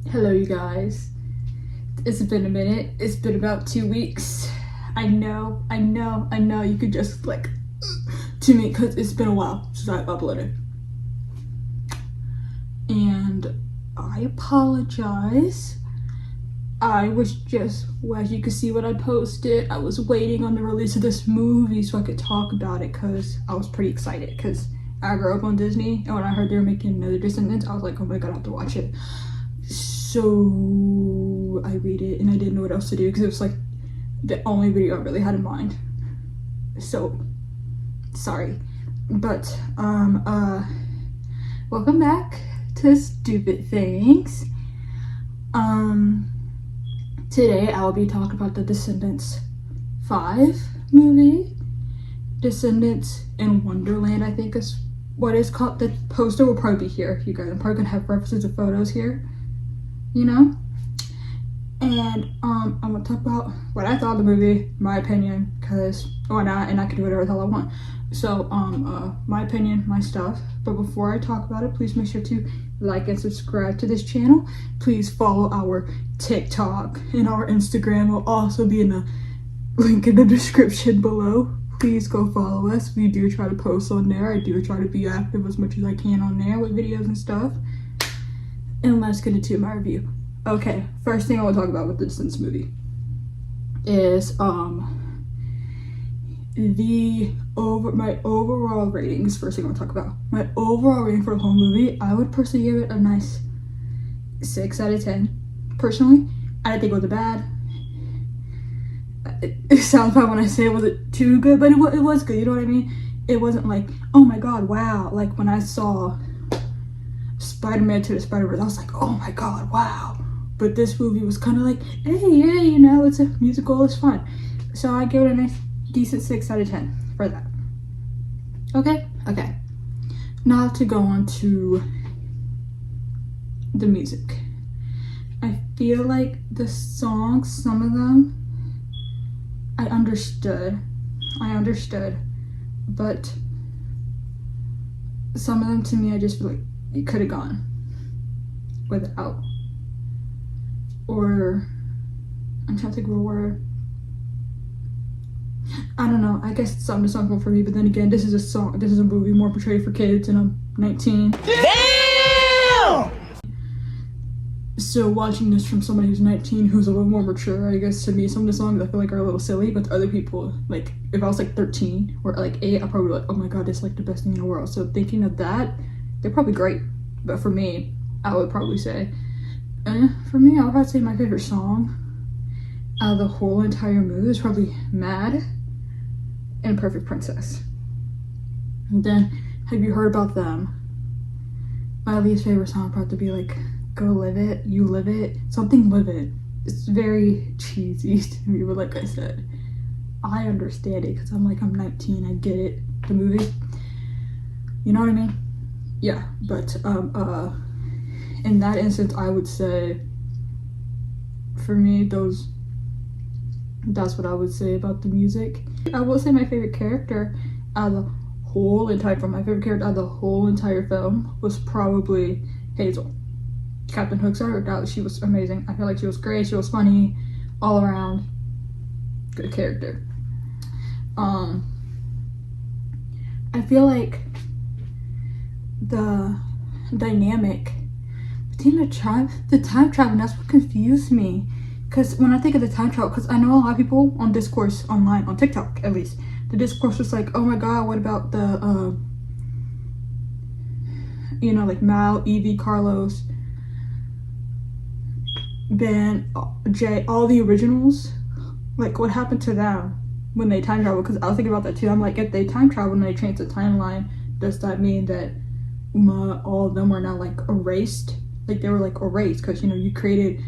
Hello, you guys. It's been a minute. It's been about 2 weeks. I know. You could just to me because it's been a while since I've uploaded. And I apologize. I was just, well, as you can see what I posted, I was waiting on the release of this movie so I could talk about it because I was pretty excited because I grew up on Disney, and when I heard they were making another Descendants, I was like, oh my god, I have to watch it. So I read it and I didn't know what else to do because it was like the only video I really had in mind. So sorry. But welcome back to Stupid Things. Today I'll be talking about the Descendants 5 movie. Descendants in Wonderland, I think is what it's called. The poster will probably be here, you guys. I'm probably gonna have references of photos here, you know? And I'm gonna talk about what I thought of the movie, my opinion, because why not, and I can do whatever the hell I want. So my opinion, my stuff. But before I talk about it, please make sure to like and subscribe to this channel. Please follow our TikTok, and our Instagram will also be in the link in the description below. Please go follow us. We do try to post on there. I do try to be active as much as I can on there with videos and stuff. And let's get into my review. Okay, first thing I want to talk about with the Descendants movie is my overall ratings. First thing I want to talk about. My overall rating for the whole movie, I would personally give it a nice 6 out of 10. Personally, I didn't think it was bad. It sounds bad when I say it wasn't too good, but it was good, you know what I mean? It wasn't like, oh my god, wow. Like when I saw Spider-Man to the Spider-Verse, I was like, oh my god, wow. But this movie was kind of like, hey, yeah, you know, it's a musical, it's fun. So I give it a nice, decent 6 out of 10 for that. Okay. Now to go on to the music. I feel like the songs, some of them, I understood, but some of them to me, I just feel like you could have gone without. Or, I'm trying to think of a word. I don't know, I guess some of the songs were for me, but then again, this is a movie more portrayed for kids, and I'm 19. Damn! So watching this from somebody who's 19, who's a little more mature, I guess to me, some of the songs I feel like are a little silly, but to other people, like, if I was like 13 or like 8, I'd probably be like, oh my god, it's like the best thing in the world. So thinking of that, they're probably great. But for me, I would probably say, for me, I would probably say my favorite song out of the whole entire movie is probably Mad and Perfect Princess. And then, have you heard about them? My least favorite song would probably be like, Go Live It, You Live It, something Live It. It's very cheesy to me, but like I said, I understand it because I'm 19, I get it, the movie. You know what I mean? Yeah, but in that instance, I would say, for me, that's what I would say about the music. I will say my favorite character out of the whole entire film was probably Hazel. Captain Hook's daughter. She was amazing. I feel like she was great. She was funny, all around good character. I feel like the dynamic between the time travel, that's what confused me. Because when I think of the time travel, because I know a lot of people on discourse online, on TikTok at least, the discourse was like, oh my god, what about the like Mal, Evie, Carlos, Ben, Jay, all the originals, like what happened to them when they time travel? Because I was thinking about that too. I'm like, if they time travel and they change the timeline, does that mean that all of them were now like erased? Like they were like erased because you created,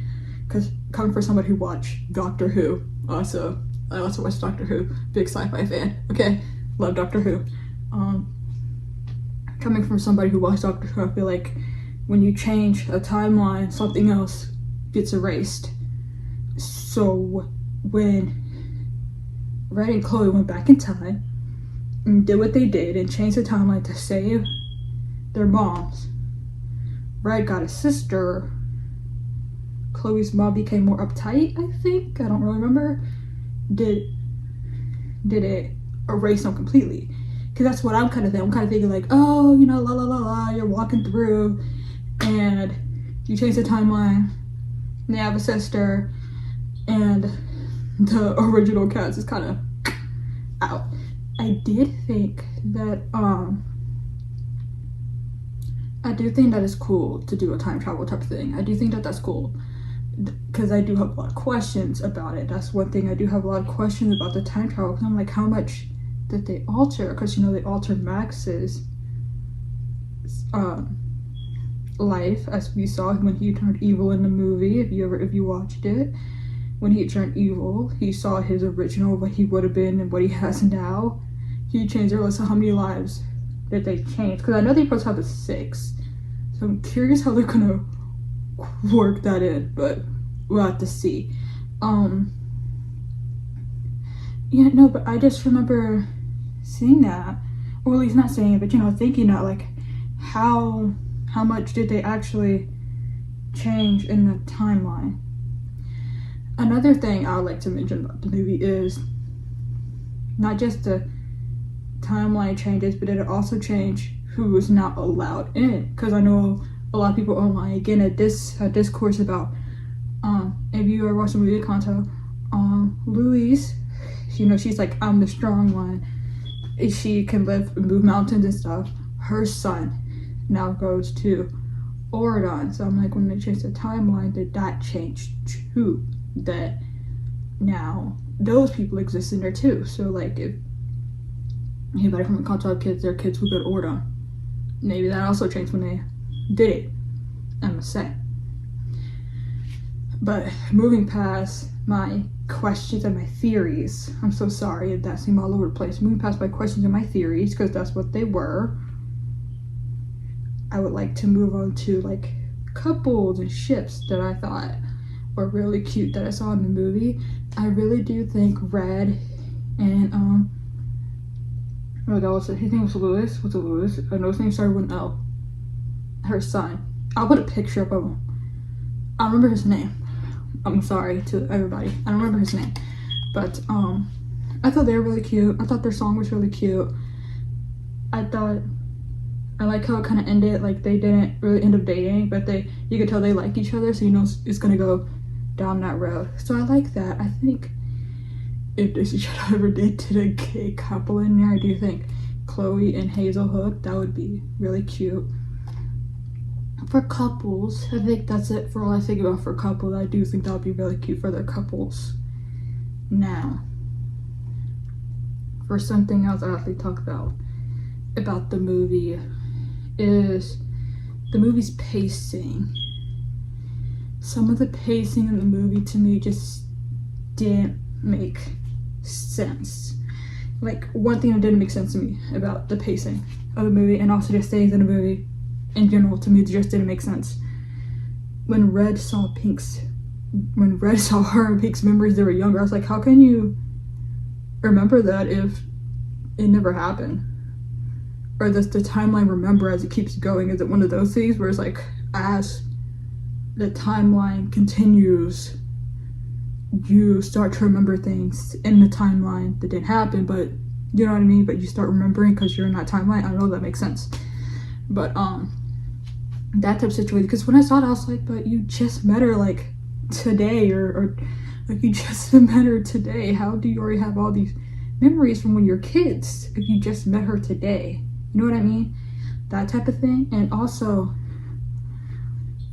because coming from somebody who watched Doctor Who, I also watched Doctor Who, big sci-fi fan, okay, love Doctor Who. Coming from somebody who watched Doctor Who, I feel like when you change a timeline, something else gets erased. So when Red and Chloe went back in time and did what they did and changed the timeline to save their moms, Red got a sister Chloe's mom became more uptight, I think. I don't really remember. Did it erase them completely? Because that's what I'm kind of thinking. I'm kind of thinking like, oh, you know, la la la la, you're walking through and you change the timeline and they have a sister and the original cast is kind of out. I did think that I do think that it's cool to do a time travel type of thing. I do think that that's cool because I do have a lot of questions about it. That's one thing, I do have a lot of questions about the time travel because I'm like, how much did they alter? Because you know, they altered Max's life, as we saw when he turned evil in the movie. If you watched it, when he turned evil, he saw his original, what he would have been and what he has now. He changed it. So how many lives did they change? Because I know they're supposed to have a 6, so I'm curious how they're gonna work that in, but we'll have to see. Yeah, no, but I just remember seeing that, or at least not saying it, but you know, thinking that like, how much did they actually change in the timeline? Another thing I would like to mention about the movie is not just the timeline changes, but it also changed who was not allowed in. Because I know a lot of people online, again, a discourse about if you ever watched the movie Kanto, Louise, you know, she's like, I'm the strong one, she can live and move mountains and stuff. Her son now goes to Oregon. So I'm like, when they changed the timeline, did that change too? That now those people exist in there too. So like, if anybody from the Kanto have kids, their kids will go to Oregon. Maybe that also changed when they did it, I must say. But moving past my questions and my theories, I'm so sorry if that seemed all over the place. Moving past my questions and my theories, because that's what they were, I would like to move on to like couples and ships that I thought were really cute that I saw in the movie. I really do think Red and oh, that was his name was Lewis. What's it, Lewis? I know his name started with an L. Her son. I'll put a picture up of him. I don't remember his name. I'm sorry to everybody. I don't remember his name. But I thought they were really cute. I thought their song was really cute. I like how it kind of ended. Like, they didn't really end up dating, but you could tell they like each other, so you know it's gonna go down that road. So I like that. I think if Disney Channel ever did a gay couple in there, I do think Chloe and Hazel Hook, that would be really cute. For couples, I think that's it for all I think about for couples. I do think that would be really cute for their couples. Now, for something else I have to talk about the movie, is the movie's pacing. Some of the pacing in the movie to me just didn't make sense. Like, one thing that didn't make sense to me about the pacing of the movie, and also just things in the movie in general, to me just didn't make sense. When Red saw her and Pink's memories they were younger, I was like, how can you remember that if it never happened? Or does the timeline remember as it keeps going? Is it one of those things where it's like, as the timeline continues, you start to remember things in the timeline that didn't happen, but you know what I mean? But you start remembering because you're in that timeline. I don't know if that makes sense. But that type of situation, because when I saw it, I was like, but you just met her like today, or like, you just met her today. How do you already have all these memories from when you're kids if you just met her today? You know what I mean? That type of thing. And also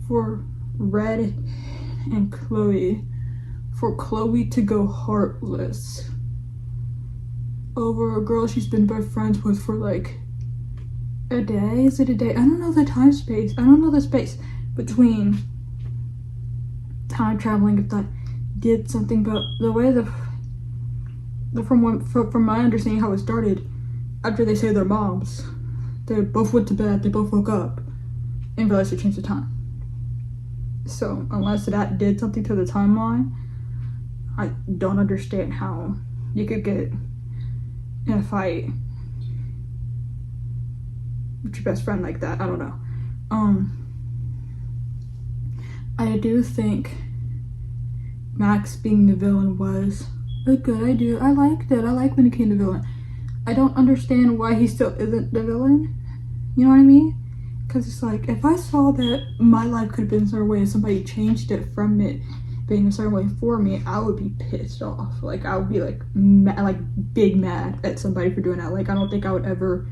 for Red and Chloe, for Chloe to go heartless over a girl she's been best friends with for like a day. Is it a day? I don't know the time space. I don't know the space between time traveling, if that did something, but the way from my understanding how it started, after they say their moms, they both went to bed, they both woke up and realized they changed the time. So unless that did something to the timeline, I don't understand how you could get in a fight with your best friend like that. I don't know. I do think Max being the villain was a good idea. I liked it. I like when he became the villain. I don't understand why he still isn't the villain. You know what I mean? Because it's like, if I saw that my life could have been a certain way and somebody changed it from it being a certain way for me, I would be pissed off. Like, I would be like, big mad at somebody for doing that. Like, I don't think I would ever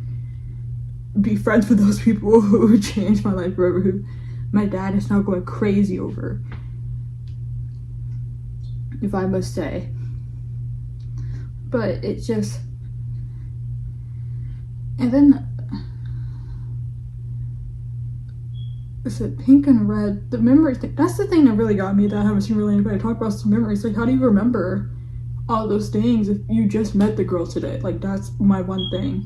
be friends with those people who changed my life forever, who my dad is now going crazy over, if I must say. But it's just, and then it's a pink and red, the memory thing. That's the thing that really got me, that I haven't seen really anybody talk about, some memories. Like, how do you remember all those things if you just met the girl today? Like, that's my one thing.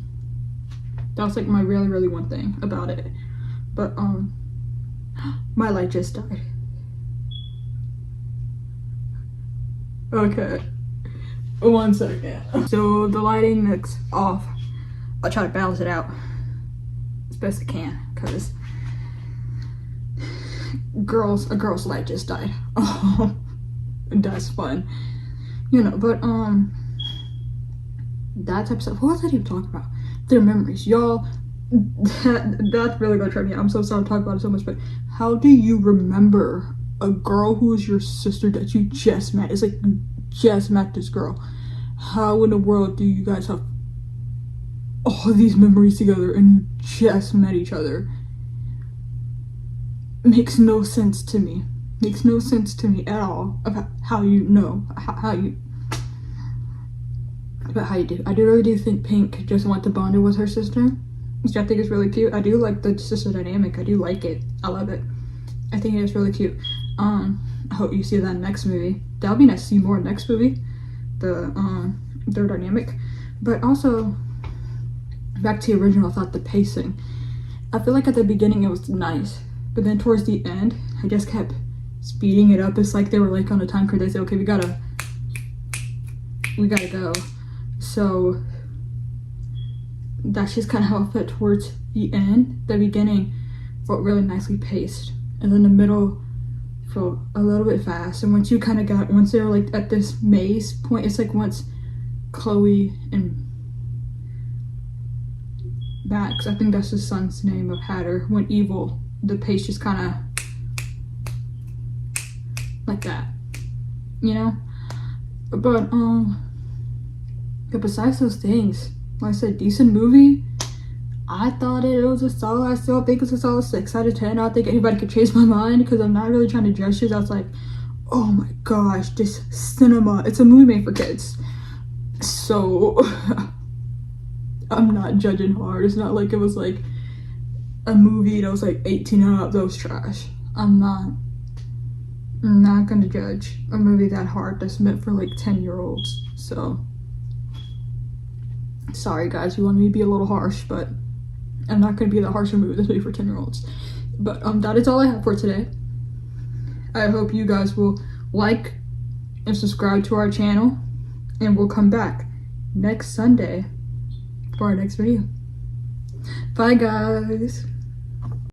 That's like my really, really one thing about it. But my light just died. Okay, 1 second. So the lighting looks off. I'll try to balance it out as best I can, because a girl's light just died. Oh, that's fun, you know. But that type of stuff. What was I even talking about? Their memories, y'all. That's really gonna trip me out. I'm so sorry to talk about it so much, but how do you remember a girl who is your sister that you just met? It's like you just met this girl. How in the world do you guys have all these memories together and you just met each other? Makes no sense to me. Makes no sense to me at all about how you know how you do. I really do think Pink just went to bond with her sister, which I think is really cute. I do like the sister dynamic. I do like it. I love it. I think it is really cute. I hope you see that next movie. That'll be nice to see more next movie. Their dynamic. But also, back to the original, I thought the pacing. I feel like at the beginning it was nice, but then towards the end, I just kept speeding it up. It's like they were like on a time card. They said, okay, we gotta go. So that's just kind of how it felt towards the end. The beginning felt really nicely paced, and then the middle felt a little bit fast. And once they were like at this maze point, it's like once Chloe and Max, I think that's his son's name, of Hatter, went evil, the pace just kind of like that, you know. But besides those things, like I said, decent movie. I thought it was a solid. I still think it's a solid 6 out of 10. I don't think anybody could change my mind, because I'm not really trying to judge it. I was like, oh my gosh, this cinema. It's a movie made for kids, so I'm not judging hard. It's not like it was like a movie that was like 18 and up that was trash. I'm not gonna judge a movie that hard that's meant for like 10-year-olds. So sorry guys, you want me to be a little harsh, but I'm not gonna be that harsh a movie that's made for 10-year-olds. But that is all I have for today. I hope you guys will like and subscribe to our channel, and we'll come back next Sunday for our next video. Bye guys.